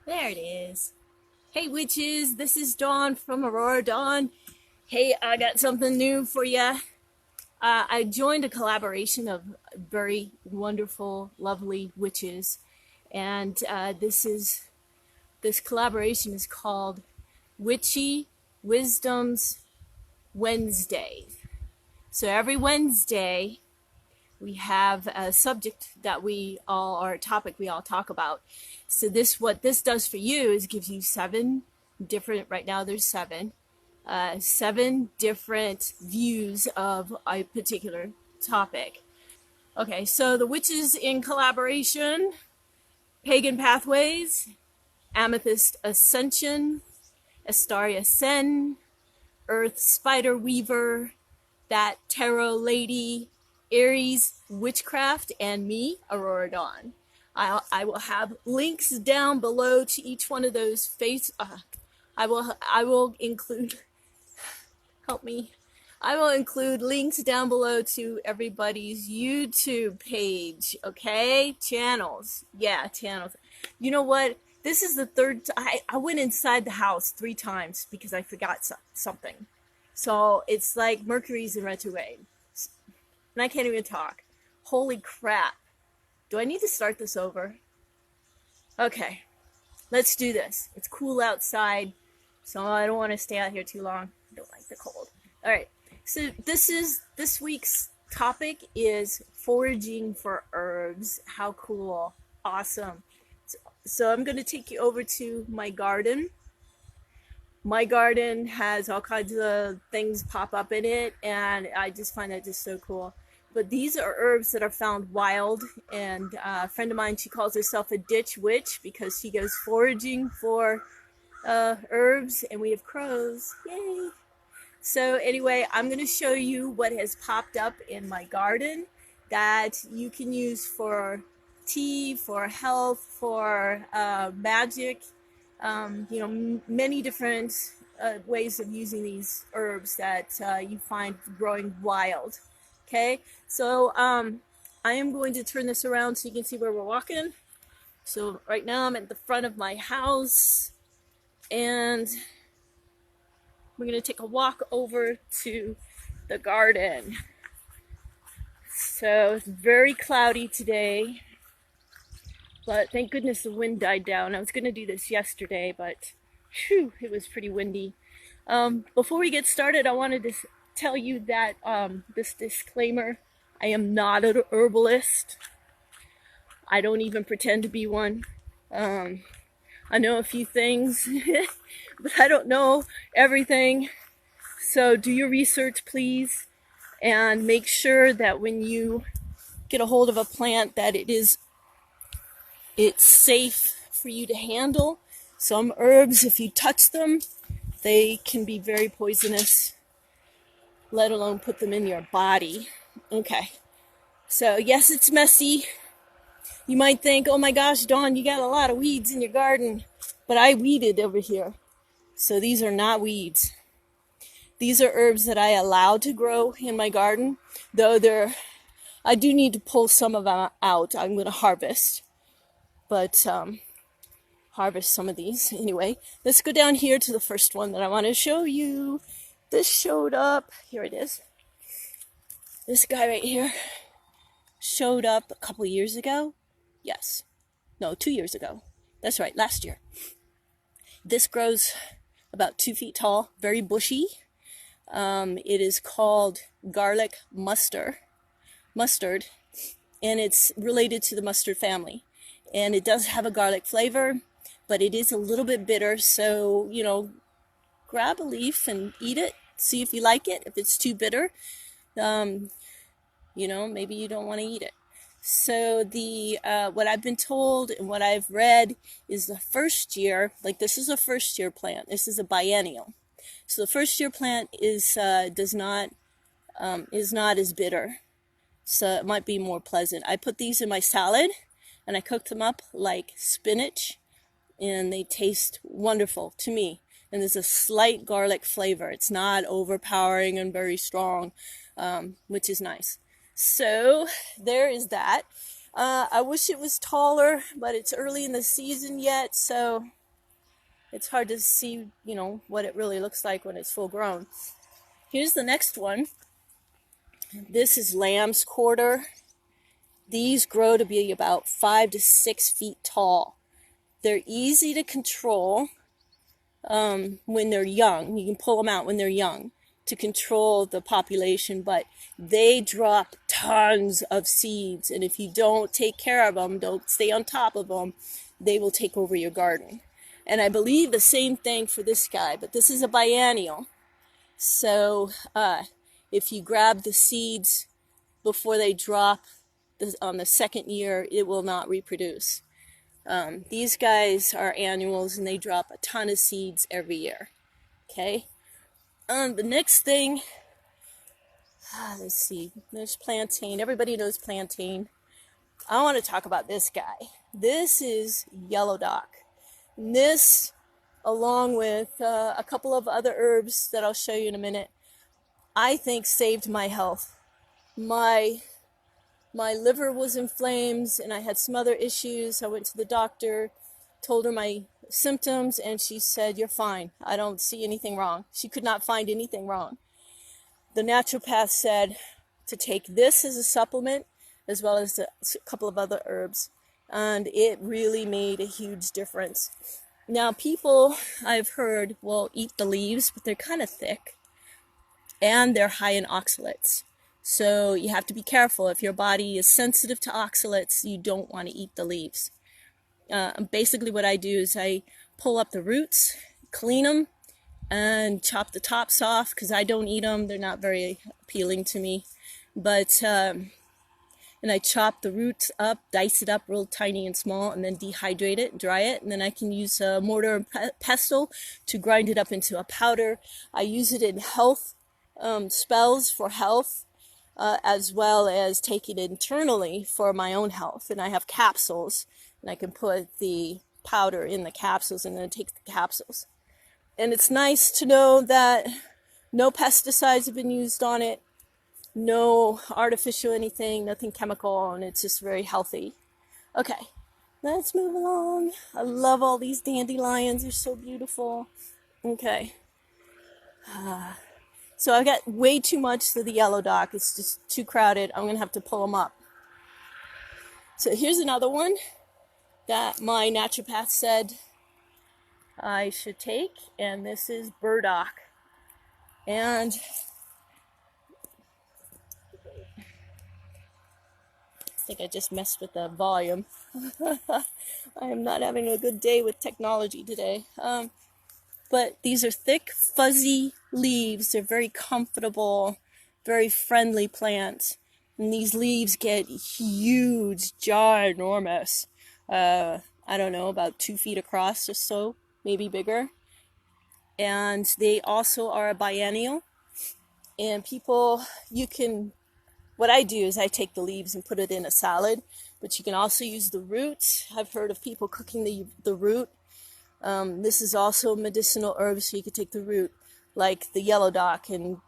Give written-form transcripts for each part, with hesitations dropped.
There it is. Hey witches, this is Dawn from Aurora Dawn. Hey, I got something new for you. I joined a collaboration of very wonderful, lovely witches, and this collaboration is called Witchy Wisdom's Wednesday. So every Wednesday we have a subject that or a topic we all talk about. So what this does for you is gives you right now there's seven different views of a particular topic. Okay, so the witches in collaboration: Pagan Pathways, Amethyst Ascension, AstariaSen, Earth SpiderWeaver, that tarot lady, Eries, witchcraft, and me, Aurora Dawn. I will have links down below to each one of those I will include help me. I will include links down below to everybody's YouTube page, okay? Channels. Yeah, channels. You know what? This is the third I went inside the house 3 times because I forgot something. So it's like Mercury's in retrograde. And I can't even talk. Holy crap. Do I need to start this over? Okay. Let's do this. It's cool outside, so I don't want to stay out here too long. I don't like the cold. All right. So this week's topic is foraging for herbs. How cool. Awesome. So I'm going to take you over to my garden. My garden has all kinds of things pop up in it, and I just find that just so cool. But these are herbs that are found wild, and a friend of mine, she calls herself a ditch witch because she goes foraging for herbs, and we have crows. Yay! So anyway, I'm going to show you what has popped up in my garden that you can use for tea, for health, for magic, many different ways of using these herbs that you find growing wild. Okay, so I am going to turn this around so you can see where we're walking. So right now I'm at the front of my house, and we're going to take a walk over to the garden. So it's very cloudy today, but thank goodness the wind died down. I was going to do this yesterday, but it was pretty windy. Before we get started, I wanted to tell you that this disclaimer: I am not an herbalist. I don't even pretend to be one. I know a few things, but I don't know everything. So do your research, please, and make sure that when you get a hold of a plant that it's safe for you to handle. Some herbs, if you touch them, they can be very poisonous, let alone put them in your body. Okay, so yes, it's messy. You might think, oh my gosh, Dawn, you got a lot of weeds in your garden, but I weeded over here. So these are not weeds. These are herbs that I allow to grow in my garden, though I do need to pull some of them out. I'm going to harvest, but harvest some of these. Anyway, let's go down here to the first one that I want to show you. This showed up. Here it is. This guy right here showed up a couple years ago. Yes. No, 2 years ago. That's right, last year. This grows about 2 feet tall, very bushy. It is called garlic mustard, and it's related to the mustard family. And it does have a garlic flavor, but it is a little bit bitter, so, grab a leaf and eat it. See if you like it. If it's too bitter, maybe you don't want to eat it. So what I've been told and what I've read is the first year, like this is a first year plant. This is a biennial. So the first year plant is not as bitter. So it might be more pleasant. I put these in my salad and I cooked them up like spinach, and they taste wonderful to me. And there's a slight garlic flavor. It's not overpowering and very strong, which is nice. So there is that. I wish it was taller, but it's early in the season yet, so it's hard to see, what it really looks like when it's full grown. Here's the next one. This is lamb's quarter. These grow to be about 5 to 6 feet tall. They're easy to control when they're young. You can pull them out when they're young to control the population, but they drop tons of seeds, and if you don't take care of them, don't stay on top of them, they will take over your garden. And I believe the same thing for this guy, but this is a biennial. So if you grab the seeds before they drop on the second year, it will not reproduce. These guys are annuals, and they drop a ton of seeds every year. Okay. The next thing, let's see, there's plantain. Everybody knows plantain. I want to talk about this guy. This is yellow dock. And this, along with a couple of other herbs that I'll show you in a minute, I think saved my health. My liver was in flames, and I had some other issues. I went to the doctor, told her my symptoms, and she said, "You're fine. I don't see anything wrong." She could not find anything wrong. The naturopath said to take this as a supplement, as well as a couple of other herbs, and it really made a huge difference. Now, people, I've heard, will eat the leaves, but they're kind of thick, and they're high in oxalates. So you have to be careful. If your body is sensitive to oxalates, you don't want to eat the leaves. Basically what I do is I pull up the roots, clean them, and chop the tops off, because I don't eat them. They're not very appealing to me. But, and I chop the roots up, dice it up real tiny and small, and then dehydrate it, dry it, and then I can use a mortar and pestle to grind it up into a powder. I use it in health spells for health, as well as take it internally for my own health. And I have capsules, and I can put the powder in the capsules and then take the capsules. And it's nice to know that no pesticides have been used on it, no artificial anything, nothing chemical, and it's just very healthy. Okay, let's move along. I love all these dandelions. They're so beautiful. Okay. So I've got way too much for the yellow dock. It's just too crowded. I'm going to have to pull them up. So here's another one that my naturopath said I should take, and this is burdock. And I think I just messed with the volume. I am not having a good day with technology today. But these are thick, fuzzy leaves. They're very comfortable, very friendly plants. And these leaves get huge, ginormous. I don't know, about 2 feet across or so, maybe bigger. And they also are a biennial. And people, what I do is I take the leaves and put it in a salad. But you can also use the root. I've heard of people cooking the root. This is also a medicinal herb, so you could take the root, like the yellow dock, and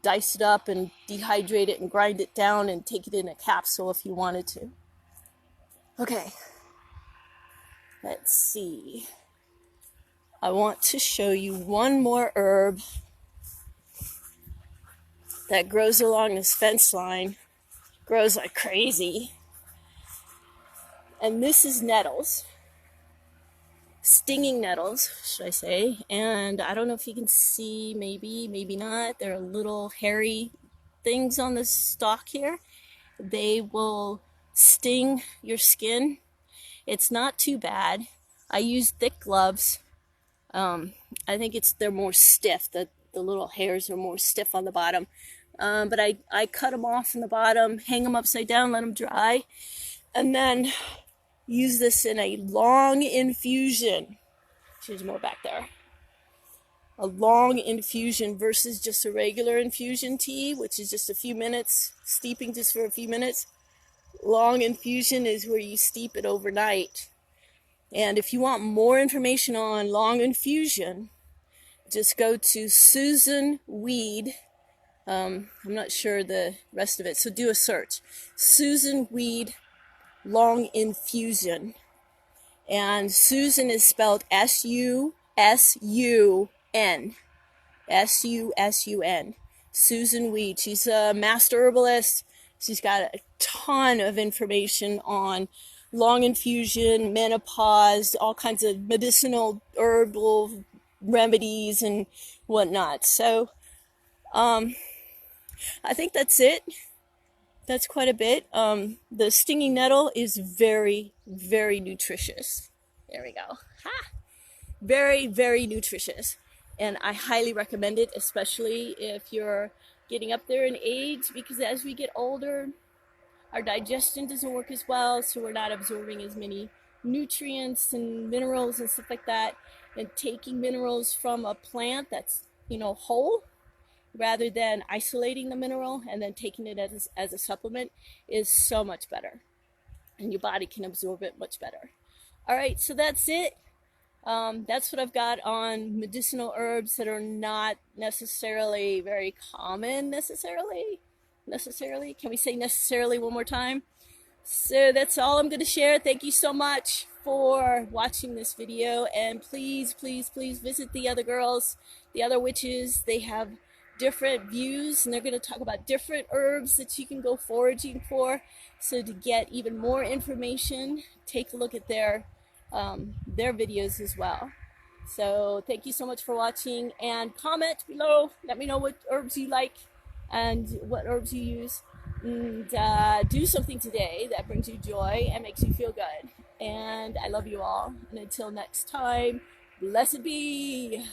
dice it up and dehydrate it and grind it down and take it in a capsule if you wanted to. Okay, let's see. I want to show you one more herb that grows along this fence line. Grows like crazy. And this is nettles. Stinging nettles, should I say. And I don't know if you can see, maybe not. There are little hairy things on the stalk here. They will sting your skin. It's not too bad. I use thick gloves. I think they're more stiff. The little hairs are more stiff on the bottom. But I cut them off from the bottom, hang them upside down, let them dry, and then use this in a long infusion. There's more back there. A long infusion versus just a regular infusion tea, which is just a few minutes, steeping just for a few minutes. Long infusion is where you steep it overnight. And if you want more information on long infusion, just go to Susan Weed. I'm not sure the rest of it, so do a search. Susan Weed long infusion. And Susan is spelled S-U-S-U-N. S-U-S-U-N. Susan Weed. She's a master herbalist. She's got a ton of information on long infusion, menopause, all kinds of medicinal herbal remedies and whatnot. So I think that's it. That's quite a bit. The stinging nettle is very, very nutritious. There we go. Ha! Very, very nutritious. And I highly recommend it, especially if you're getting up there in age, because as we get older, our digestion doesn't work as well, so we're not absorbing as many nutrients and minerals and stuff like that. And taking minerals from a plant that's, whole, rather than isolating the mineral and then taking it as a supplement is so much better. And your body can absorb it much better. All right, so that's it. That's what I've got on medicinal herbs that are not necessarily very common necessarily. Can we say necessarily one more time? So that's all I'm going to share. Thank you so much for watching this video. And please, please, please visit the other girls, the other witches. They have different views, and they're going to talk about different herbs that you can go foraging for. So to get even more information, take a look at their videos as well. So thank you so much for watching, and comment below. Let me know what herbs you like and what herbs you use. And do something today that brings you joy and makes you feel good. And I love you all. And until next time, blessed be.